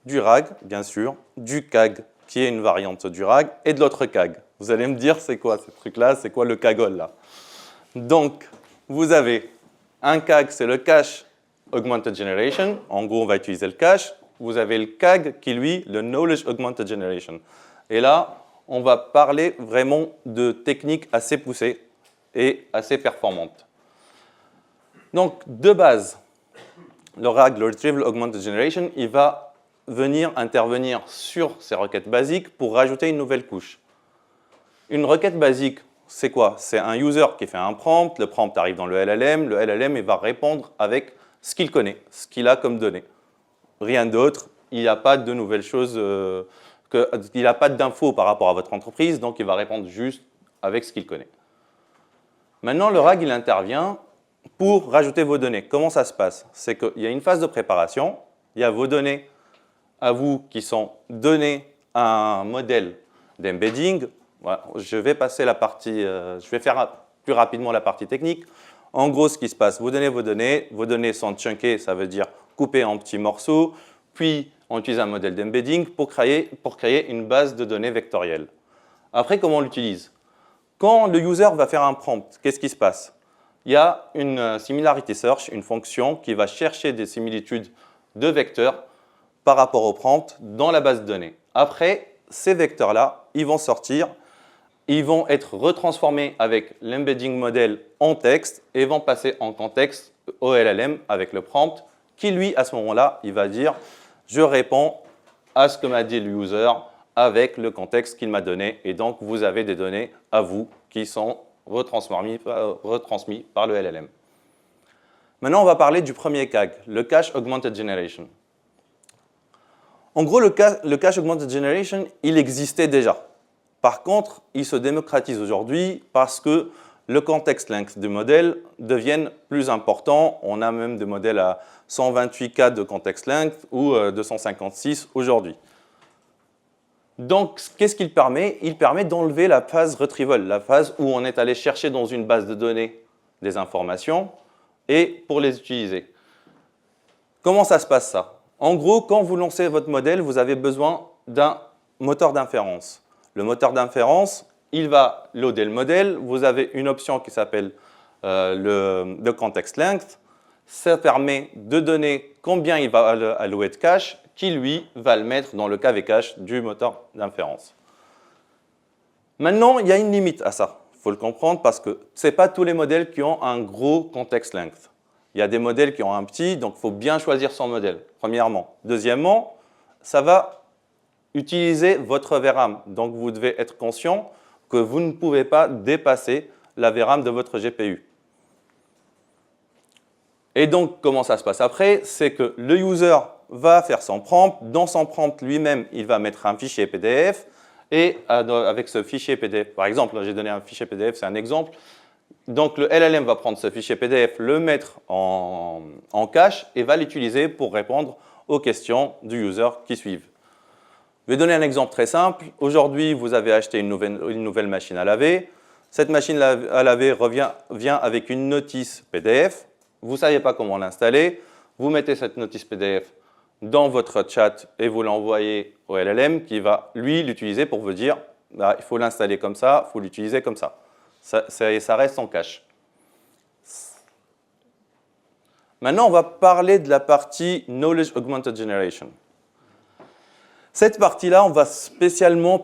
du RAG, bien sûr, du KAG, qui est une variante du RAG, et de l'autre KAG. Vous allez me dire, c'est quoi ce truc-là? C'est quoi le KAGOL là? Donc, vous avez un KAG, c'est le Cache Augmented Generation. En gros, on va utiliser le cache. Vous avez le KAG qui, lui, le Knowledge Augmented Generation. Et là, on va parler vraiment de techniques assez poussées et assez performantes. Donc, de base, le RAG, le Retrieval Augmented Generation, il va venir intervenir sur ces requêtes basiques pour rajouter une nouvelle couche. Une requête basique, c'est quoi? C'est un user qui fait un prompt, le prompt arrive dans le LLM il va répondre avec ce qu'il connaît, ce qu'il a comme données. Rien d'autre, il n'y a pas de nouvelles choses, il n'a pas d'infos par rapport à votre entreprise, donc il va répondre juste avec ce qu'il connaît. Maintenant, le RAG, il intervient pour rajouter vos données. Comment ça se passe? C'est qu'il y a une phase de préparation, il y a vos données à vous qui sont données à un modèle d'embedding. Voilà, je vais passer la partie, je vais faire plus rapidement la partie technique. En gros, ce qui se passe, vous donnez vos données sont chunkées, ça veut dire coupées en petits morceaux, puis on utilise un modèle d'embedding pour créer une base de données vectorielle. Après, comment on l'utilise? Quand le user va faire un prompt, qu'est-ce qui se passe? Il y a une similarity search, une fonction qui va chercher des similitudes de vecteurs par rapport au prompt dans la base de données. Après, ces vecteurs-là, ils vont sortir, ils vont être retransformés avec l'embedding model en texte et vont passer en contexte au LLM avec le prompt qui, lui, à ce moment-là, il va dire « je réponds à ce que m'a dit le user avec le contexte qu'il m'a donné ». Et donc, vous avez des données à vous qui sont retransmises par le LLM. Maintenant, on va parler du premier KAG, le Cache Augmented Generation. En gros, le Cache Augmented Generation, il existait déjà. Par contre, il se démocratise aujourd'hui parce que le context length du modèle devient plus important. On a même des modèles à 128K de context length ou 256 aujourd'hui. Donc, qu'est-ce qu'il permet? Il permet d'enlever la phase retrieval, la phase où on est allé chercher dans une base de données des informations et pour les utiliser. Comment ça se passe ça? En gros, quand vous lancez votre modèle, vous avez besoin d'un moteur d'inférence. Le moteur d'inférence, il va loader le modèle. Vous avez une option qui s'appelle le context length. Ça permet de donner combien il va allouer de cache, qui lui va le mettre dans le KV cache du moteur d'inférence. Maintenant, il y a une limite à ça. Il faut le comprendre parce que ce n'est pas tous les modèles qui ont un gros context length. Il y a des modèles qui ont un petit, donc il faut bien choisir son modèle, premièrement. Deuxièmement, ça va utiliser votre VRAM. Donc, vous devez être conscient que vous ne pouvez pas dépasser la VRAM de votre GPU. Et donc, comment ça se passe après? C'est que le user va faire son prompt. Dans son prompt lui-même, il va mettre un fichier PDF. Et avec ce fichier PDF, par exemple, j'ai donné un fichier PDF, c'est un exemple. Donc, le LLM va prendre ce fichier PDF, le mettre en cache et va l'utiliser pour répondre aux questions du user qui suivent. Je vais donner un exemple très simple. Aujourd'hui, vous avez acheté une nouvelle machine à laver. Cette machine à laver vient avec une notice PDF. Vous ne savez pas comment l'installer. Vous mettez cette notice PDF dans votre chat et vous l'envoyez au LLM qui va, lui, l'utiliser pour vous dire bah, il faut l'installer comme ça, il faut l'utiliser comme ça. Ça reste en cache. Maintenant, on va parler de la partie Knowledge Augmented Generation. Cette partie-là, on va spécialement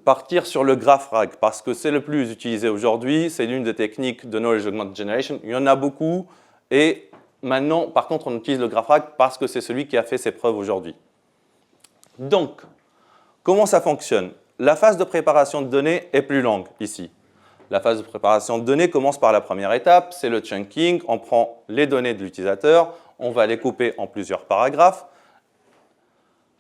partir sur le graph RAG parce que c'est le plus utilisé aujourd'hui. C'est l'une des techniques de Knowledge Augmented Generation. Il y en a beaucoup. Et maintenant, par contre, on utilise le graph RAG parce que c'est celui qui a fait ses preuves aujourd'hui. Donc, comment ça fonctionne? La phase de préparation de données est plus longue ici. La phase de préparation de données commence par la première étape, c'est le chunking. On prend les données de l'utilisateur, on va les couper en plusieurs paragraphes.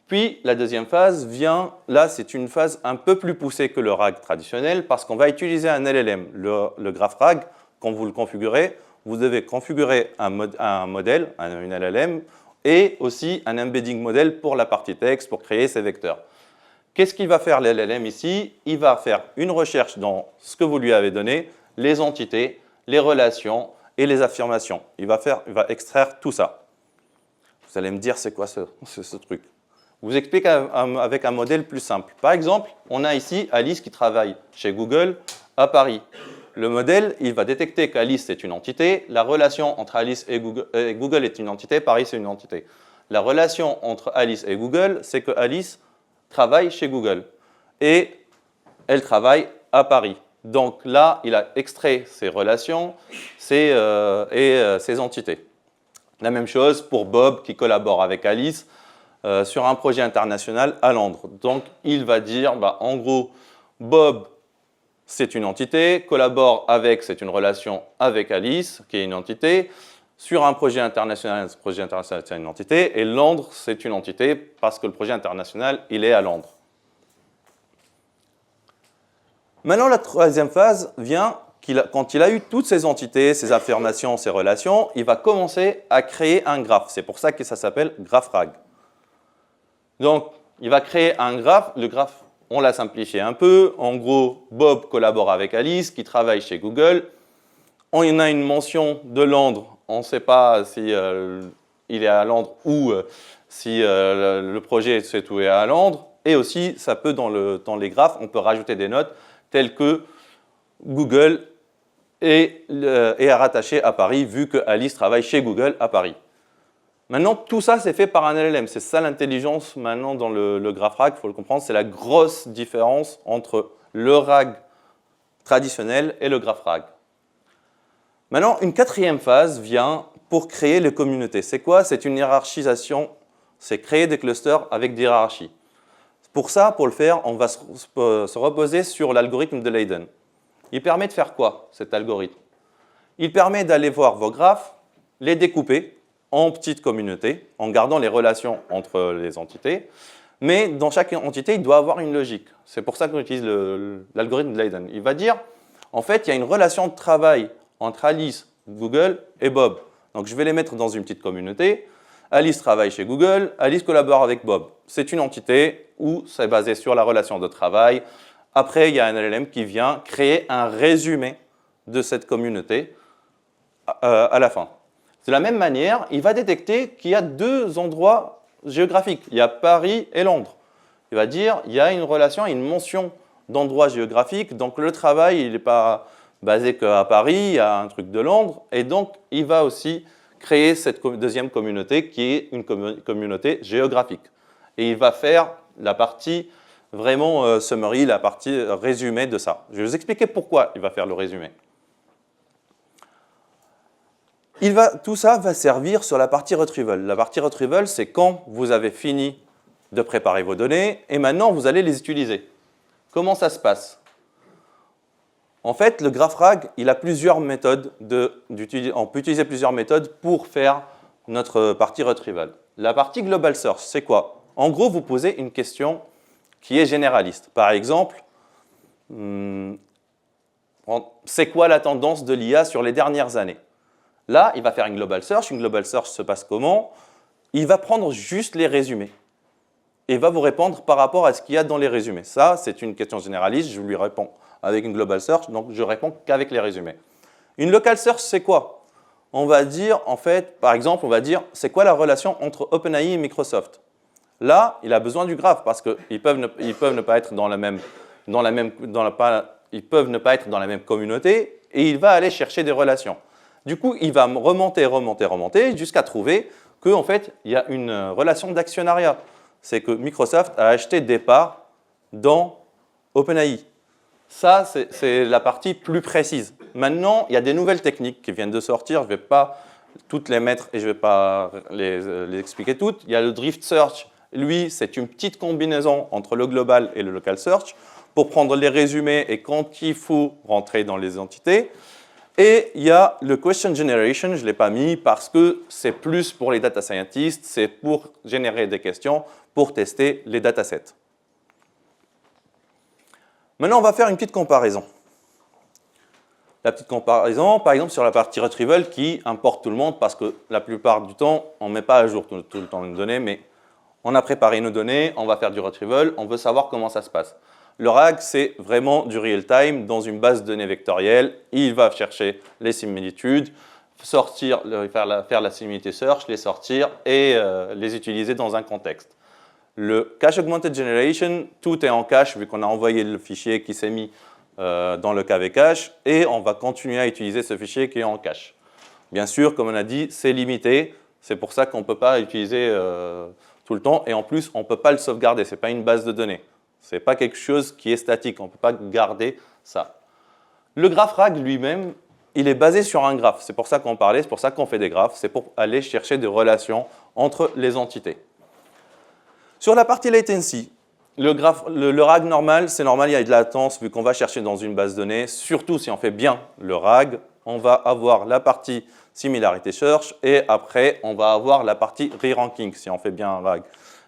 Puis la deuxième phase vient, là c'est une phase un peu plus poussée que le RAG traditionnel parce qu'on va utiliser un LLM. Le GraphRag, quand vous le configurez, vous devez configurer un modèle, une LLM, et aussi un embedding model pour la partie texte, pour créer ces vecteurs. Qu'est-ce qu'il va faire l'LLM ici? Il va faire une recherche dans ce que vous lui avez donné, les entités, les relations et les affirmations. Il va extraire tout ça. Vous allez me dire, c'est quoi ce truc? Je vous explique avec un modèle plus simple. Par exemple, on a ici Alice qui travaille chez Google à Paris. Le modèle, il va détecter qu'Alice est une entité, la relation entre Alice et Google est une entité, Paris c'est une entité. La relation entre Alice et Google, c'est que Alice travaille chez Google et elle travaille à Paris. Donc là, il a extrait ses relations et ses entités. La même chose pour Bob qui collabore avec Alice sur un projet international à Londres. Donc il va dire, en gros, Bob c'est une entité, collabore avec, c'est une relation avec Alice qui est une entité. Sur un projet international, ce projet international, c'est une entité. Et Londres, c'est une entité parce que le projet international, il est à Londres. Maintenant, la troisième phase vient quand il a eu toutes ces entités, ces affirmations, ces relations, il va commencer à créer un graphe. C'est pour ça que ça s'appelle GraphRag. Donc, il va créer un graphe. Le graphe, on l'a simplifié un peu. En gros, Bob collabore avec Alice, qui travaille chez Google. On a une mention de Londres. On ne sait pas si il est à Londres ou si le projet se trouve à Londres. Et aussi, ça peut, dans les graphes, on peut rajouter des notes telles que Google est rattaché à Paris, vu que Alice travaille chez Google à Paris. Maintenant, tout ça, c'est fait par un LLM. C'est ça l'intelligence maintenant dans le GraphRag, il faut le comprendre. C'est la grosse différence entre le RAG traditionnel et le GraphRag. Maintenant, une quatrième phase vient pour créer les communautés. C'est quoi? C'est une hiérarchisation. C'est créer des clusters avec des hiérarchies. Pour ça, pour le faire, on va se reposer sur l'algorithme de Leiden. Il permet de faire quoi, cet algorithme? Il permet d'aller voir vos graphes, les découper en petites communautés, en gardant les relations entre les entités. Mais dans chaque entité, il doit avoir une logique. C'est pour ça qu'on utilise l'algorithme de Leiden. Il va dire, en fait, il y a une relation de travail entre Alice, Google et Bob. Donc, je vais les mettre dans une petite communauté. Alice travaille chez Google, Alice collabore avec Bob. C'est une entité où c'est basé sur la relation de travail. Après, il y a un LLM qui vient créer un résumé de cette communauté à la fin. De la même manière, il va détecter qu'il y a deux endroits géographiques. Il y a Paris et Londres. Il va dire qu'il y a une relation, une mention d'endroits géographiques. Donc, le travail, il n'est pas basé qu'à Paris, il y a un truc de Londres. Et donc, il va aussi créer cette deuxième communauté qui est une communauté géographique. Et il va faire la partie vraiment summary, la partie résumé de ça. Je vais vous expliquer pourquoi il va faire le résumé. Tout ça va servir sur la partie retrieval. La partie retrieval, c'est quand vous avez fini de préparer vos données et maintenant vous allez les utiliser. Comment ça se passe? En fait, le GraphRag, il a plusieurs méthodes on peut utiliser plusieurs méthodes pour faire notre partie retrieval. La partie global search, c'est quoi? En gros, vous posez une question qui est généraliste. Par exemple, c'est quoi la tendance de l'IA sur les dernières années? Là, il va faire une global search. Une global search se passe comment? Il va prendre juste les résumés et va vous répondre par rapport à ce qu'il y a dans les résumés. Ça, c'est une question généraliste. Je lui réponds avec une global search, donc je réponds qu'avec les résumés. Une local search, c'est quoi? On va dire, en fait, par exemple, on va dire, c'est quoi la relation entre OpenAI et Microsoft? Là, il a besoin du graphe parce qu'ils peuvent ne pas être dans la même communauté et il va aller chercher des relations. Du coup, il va remonter jusqu'à trouver qu'en fait, il y a une relation d'actionnariat. C'est que Microsoft a acheté des parts dans OpenAI. Ça, c'est la partie plus précise. Maintenant, il y a des nouvelles techniques qui viennent de sortir. Je ne vais pas toutes les mettre et je ne vais pas les expliquer toutes. Il y a le drift search. Lui, c'est une petite combinaison entre le global et le local search pour prendre les résumés et quand il faut rentrer dans les entités. Et il y a le question generation, je ne l'ai pas mis parce que c'est plus pour les data scientists, c'est pour générer des questions, pour tester les datasets. Maintenant, on va faire une petite comparaison. La petite comparaison, par exemple, sur la partie retrieval qui importe tout le monde parce que la plupart du temps, on ne met pas à jour tout le temps les données, mais on a préparé nos données, on va faire du retrieval, on veut savoir comment ça se passe. Le RAG, c'est vraiment du real-time dans une base de données vectorielle. Il va chercher les similitudes, faire la similarité search, les sortir et les utiliser dans un contexte. Le Cache Augmented Generation, tout est en cache vu qu'on a envoyé le fichier qui s'est mis dans le KV cache et on va continuer à utiliser ce fichier qui est en cache. Bien sûr, comme on a dit, c'est limité. C'est pour ça qu'on ne peut pas l'utiliser tout le temps et en plus, on ne peut pas le sauvegarder. Ce n'est pas une base de données. Ce n'est pas quelque chose qui est statique, on ne peut pas garder ça. Le graph RAG lui-même, il est basé sur un graphe. C'est pour ça qu'on parlait, c'est pour ça qu'on fait des graphes, c'est pour aller chercher des relations entre les entités. Sur la partie latency, le RAG normal, c'est normal, il y a de la latence vu qu'on va chercher dans une base de données. Surtout si on fait bien le RAG, on va avoir la partie similarity search et après, on va avoir la partie re-ranking si on fait bien un RAG.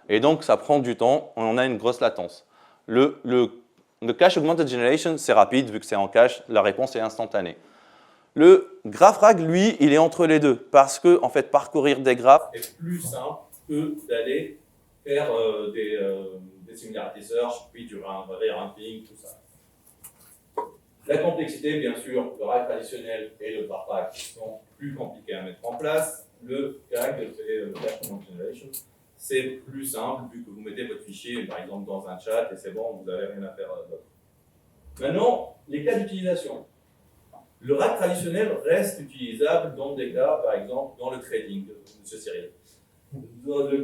Et donc, ça prend du temps, on a une grosse latence. Le Cache Augmented Generation, c'est rapide, vu que c'est en cache, la réponse est instantanée. Le graph RAG, lui, il est entre les deux, parce que, en fait, parcourir des graphes est plus simple que d'aller faire des similarités search, puis du re-ranking, tout ça. La complexité, bien sûr, le RAG traditionnel et le graph RAG sont plus compliqués à mettre en place. Le RAG, le Cache Augmented Generation, c'est plus simple vu que vous mettez votre fichier, par exemple, dans un chat et c'est bon, vous n'avez rien à faire d'autre. Maintenant, les cas d'utilisation. Le RAG traditionnel reste utilisable dans des cas, par exemple, dans le trading, M. Cyril.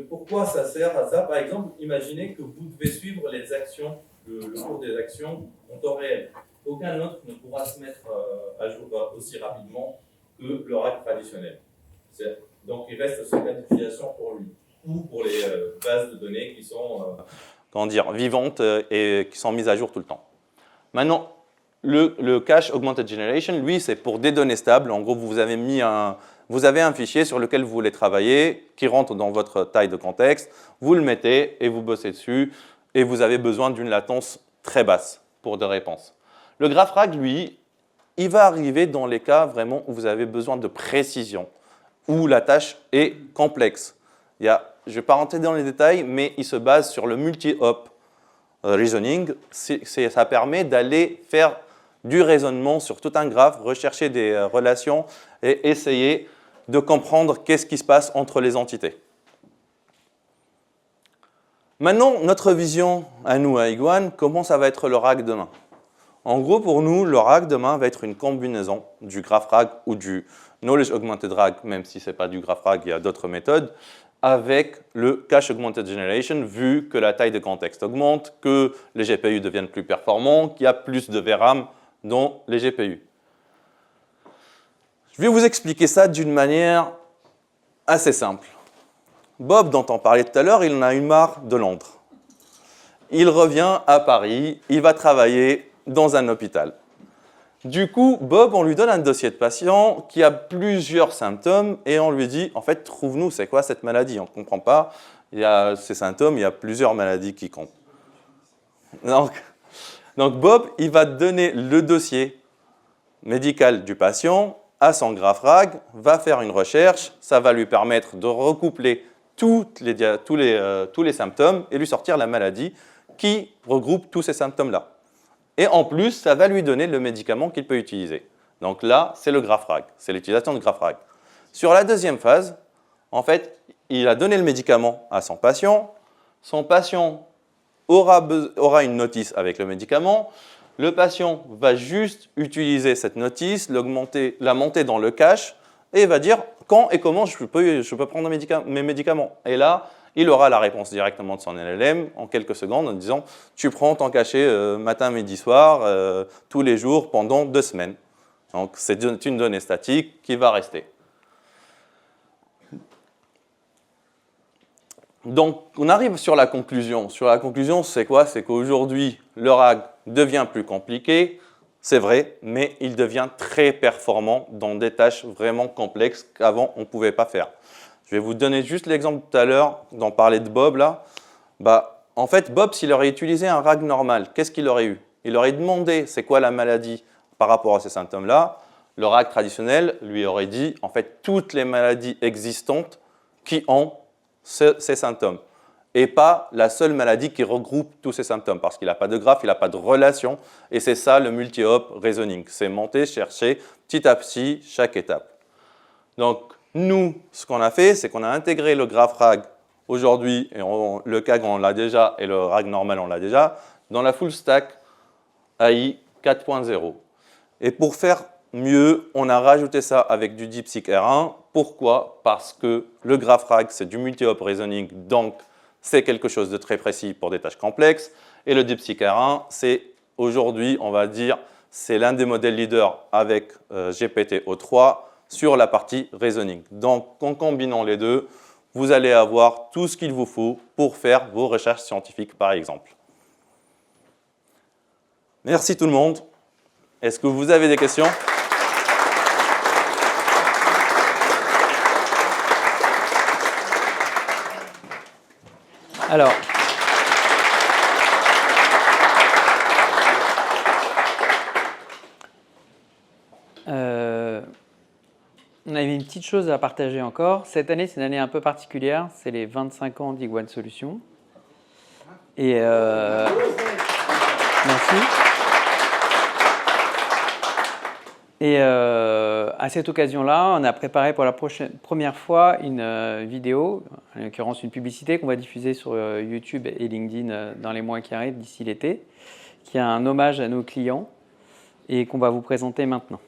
Pourquoi ça sert à ça? Par exemple, imaginez que vous devez suivre les actions, le cours des actions en temps réel. Aucun autre ne pourra se mettre à jour aussi rapidement que le RAG traditionnel. Donc, il reste ce cas d'utilisation pour lui, ou pour les bases de données qui sont vivantes et qui sont mises à jour tout le temps. Maintenant, le Cache Augmented Generation, lui, c'est pour des données stables. En gros, vous avez un fichier sur lequel vous voulez travailler, qui rentre dans votre taille de contexte, vous le mettez et vous bossez dessus, et vous avez besoin d'une latence très basse pour des réponses. Le graph RAG, lui, il va arriver dans les cas vraiment où vous avez besoin de précision, où la tâche est complexe. Je ne vais pas rentrer dans les détails, mais il se base sur le multi-hop reasoning. Ça permet d'aller faire du raisonnement sur tout un graphe, rechercher des relations et essayer de comprendre qu'est-ce qui se passe entre les entités. Maintenant, notre vision à nous, à Iguane, comment ça va être le RAG demain? En gros, pour nous, le RAG demain va être une combinaison du graph RAG ou du Knowledge Augmented RAG, même si ce n'est pas du graph RAG, il y a d'autres méthodes, avec le Cache Augmented Generation, vu que la taille de contexte augmente, que les GPU deviennent plus performants, qu'il y a plus de VRAM dans les GPU. Je vais vous expliquer ça d'une manière assez simple. Bob, dont on parlait tout à l'heure, il en a eu marre de Londres. Il revient à Paris, il va travailler dans un hôpital. Du coup, Bob, on lui donne un dossier de patient qui a plusieurs symptômes et on lui dit, en fait, trouve-nous, c'est quoi cette maladie? On ne comprend pas, il y a ces symptômes, il y a plusieurs maladies qui comptent. Donc Bob, il va donner le dossier médical du patient à son graph RAG, va faire une recherche, ça va lui permettre de recoupler tous les symptômes et lui sortir la maladie qui regroupe tous ces symptômes-là. Et en plus, ça va lui donner le médicament qu'il peut utiliser. Donc là, c'est le graph RAG, c'est l'utilisation de graph RAG. Sur la deuxième phase, en fait, il a donné le médicament à son patient aura une notice avec le médicament, le patient va juste utiliser cette notice, la monter dans le cache et va dire quand et comment je peux prendre mes médicaments. Et là, il aura la réponse directement de son LLM en quelques secondes en disant « tu prends ton cachet matin, midi, soir, tous les jours pendant 2 semaines ». Donc, c'est une donnée statique qui va rester. Donc, on arrive sur la conclusion. Sur la conclusion, c'est quoi? C'est qu'aujourd'hui, le RAG, devient plus compliqué, c'est vrai, mais il devient très performant dans des tâches vraiment complexes qu'avant on ne pouvait pas faire. Je vais vous donner juste l'exemple tout à l'heure, d'en parler de Bob là. En fait, Bob, s'il aurait utilisé un RAG normal, qu'est-ce qu'il aurait eu? Il aurait demandé c'est quoi la maladie par rapport à ces symptômes-là. Le RAG traditionnel lui aurait dit en fait toutes les maladies existantes qui ont ces symptômes et pas la seule maladie qui regroupe tous ces symptômes parce qu'il n'a pas de graphe, il n'a pas de relation et c'est ça le multi-hop reasoning. C'est monter, chercher petit à petit chaque étape. Donc nous, ce qu'on a fait, c'est qu'on a intégré le graph RAG aujourd'hui, et le CAG on l'a déjà et le RAG normal on l'a déjà, dans la full stack AI 4.0. Et pour faire mieux, on a rajouté ça avec du DeepSeek R1. Pourquoi? Parce que le graph RAG, c'est du multi-hop reasoning, donc c'est quelque chose de très précis pour des tâches complexes. Et le DeepSeek R1, c'est aujourd'hui, on va dire, c'est l'un des modèles leaders avec GPT-o3 sur la partie reasoning. Donc, en combinant les deux, vous allez avoir tout ce qu'il vous faut pour faire vos recherches scientifiques, par exemple. Merci tout le monde. Est-ce que vous avez des questions? Alors, on avait une petite chose à partager encore. Cette année, c'est une année un peu particulière. C'est les 25 ans d'Iguane Solutions. Et merci. Et à cette occasion-là, on a préparé pour la première fois une vidéo, en l'occurrence une publicité qu'on va diffuser sur YouTube et LinkedIn dans les mois qui arrivent d'ici l'été, qui est un hommage à nos clients et qu'on va vous présenter maintenant.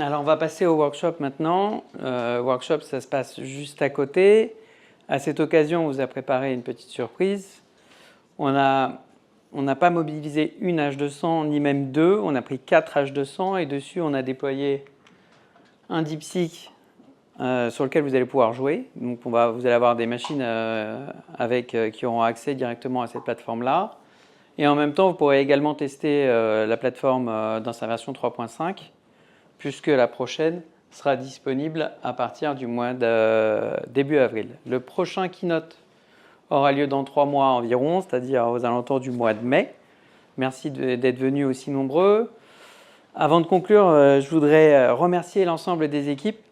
Alors, on va passer au workshop maintenant. Workshop, ça se passe juste à côté. À cette occasion, on vous a préparé une petite surprise. On n'a pas mobilisé une H200, ni même deux. On a pris 4 H200 et dessus, on a déployé un DeepSeek sur lequel vous allez pouvoir jouer. Donc, vous allez avoir des machines qui auront accès directement à cette plateforme-là. Et en même temps, vous pourrez également tester la plateforme dans sa version 3.5. Puisque la prochaine sera disponible à partir du mois de début avril. Le prochain keynote aura lieu dans 3 mois environ, c'est-à-dire aux alentours du mois de mai. Merci d'être venus aussi nombreux. Avant de conclure, je voudrais remercier l'ensemble des équipes,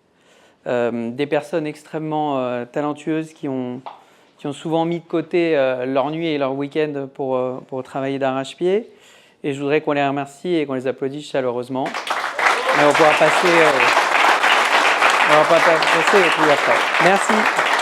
des personnes extrêmement talentueuses qui ont qui ont souvent mis de côté leur nuit et leur week-end pour travailler d'arrache-pied. Et je voudrais qu'on les remercie et qu'on les applaudisse chaleureusement. Et on pourra passer au plus après. Merci.